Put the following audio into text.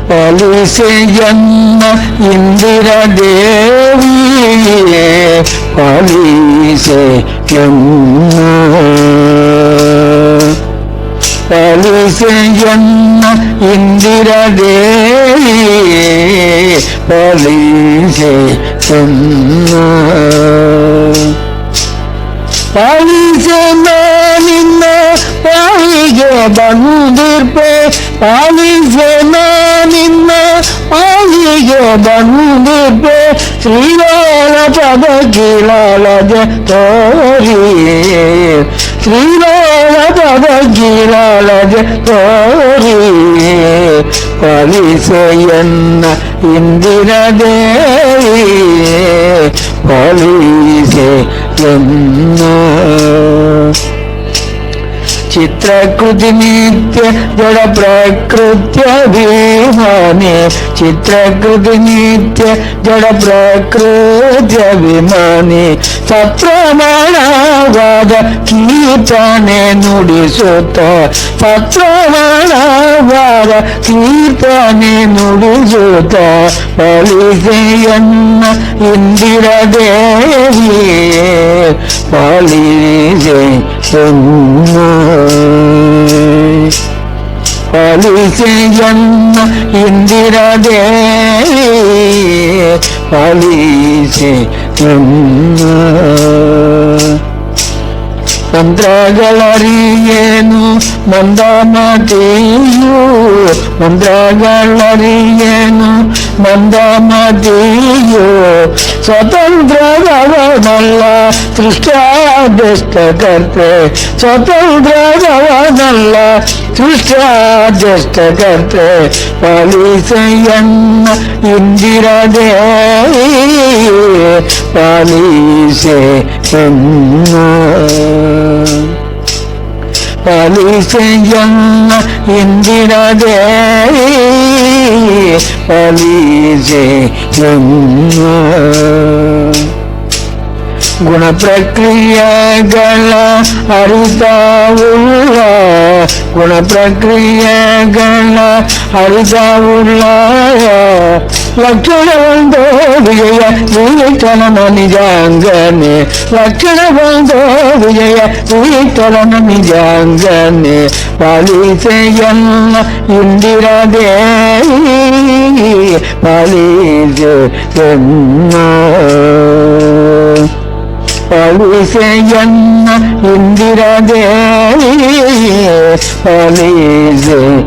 ಪಾಲಿಸೆಯನ್ನ ಇಂದಿರಾದೇವಿಯೇ ಪಾಲಿಸೆಯನ್ನ ಪಾಲಿಸೆಯನ್ನ ಇಂದಿರಾದೇವಿಯೇ ಪಾಲಿಸೆಯನ್ನ ಪಾಲಿಸೆ ನಿನ್ನ ಪಾಲಿಗೆ ಬಂದಿರ್ಪೆ ಪಾಲಿಸೆ ನಿನ್ನ ಪಾಲಿಗೆ ಬಂದಿರ್ಪೆ ಶ್ರೀರಾಮ ಪದ ಗಿಲಾಲಜ ತೋರಿ ಶ್ರೀರಾಮ ಪದ ಗಿಲಾಲಜ ತೋರಿ ಪಾಲಿಸೆಯನ್ನ ಇಂದಿರಾದೇವಿ ಪಾಲಿಸೆಯನ್ನ ಚಿತ್ರಕೃತಿ ನಿತ್ಯ ಜಡ ಪ್ರಕೃತ್ಯಭಿಮಾನಿ ಚಿತ್ರಕೃತಿ ನಿತ್ಯ ಜಡ ಪ್ರಕೃತ್ಯಭಿಮಾನಿ ಸಪ್ರಮಾಣವಾದ ಕೀರ್ತನೆ ನುಡಿಸುತ್ತ ಸಪ್ರಮಾಣವಾದ ಕೀರ್ತನೆ ನುಡಿಸುತ್ತ ಪಾಲಿಸೆಯನ್ನ ಇಂದಿರಾದೇವಿಯೇ ಪಾಲಿಸೆಯನ್ನ ಪಾಲಿಸೆಯನ್ನ ಇಂದಿರಾದೇವಿ ಪಾಲಿಸೆಯನ್ನ ಮಂತ್ರಗಳರಿಯೇನು ಮಂದಮತಿಯು ಮಂತ್ರಗಳರಿಯೇನು ಮಂದಮತಿಯು ಸ್ವತಂತ್ರದವನಲ್ಲ ಸೃಷ್ಟ್ಯಾದ್ಯಷ್ಟಕರ್ತೆ ಸ್ವತಂತ್ರದವನಲ್ಲ ಸೃಷ್ಟ್ಯಾದ್ಯಷ್ಟಕರ್ತೆ ಪಾಲಿಸೆಯನ್ನ ಇಂದಿರಾದೇವಿ ಪಾಲಿಸೆಯನ್ನ ಪಾಲಿಸೆಯನ್ನ ಇಂದಿರಾದೇವಿ ಪಾಲಿಸೆಯನ್ನ ಗುಣ ಪ್ರಕ್ರಿಯೆಗಳ ಅರಿತವುಳ್ಳ ಗುಣ ಪ್ರಕ್ರಿಯೆಗಳ ಅರಿತವುಳ್ಳ ಲಕ್ಷಣ ಬಂದೋ ವಿಜಯ ವಿಠಲನ ನಿಜಾಂಗನೆ ಲಕ್ಷಣ ಬಂದೋ ವಿಜಯ ವಿಠಲನ ನಿಜಾಂಗನೆ ಪಾಲಿಸೆಯನ್ನ ಇಂದಿರಾದೇವಿ ಪಾಲಿಸೆಯನ್ನ ಪಾಲಿಸೆಯನ್ನ ಇಂದಿರಾದೇವಿ ಪಾಲಿಸೆಯನ್ನ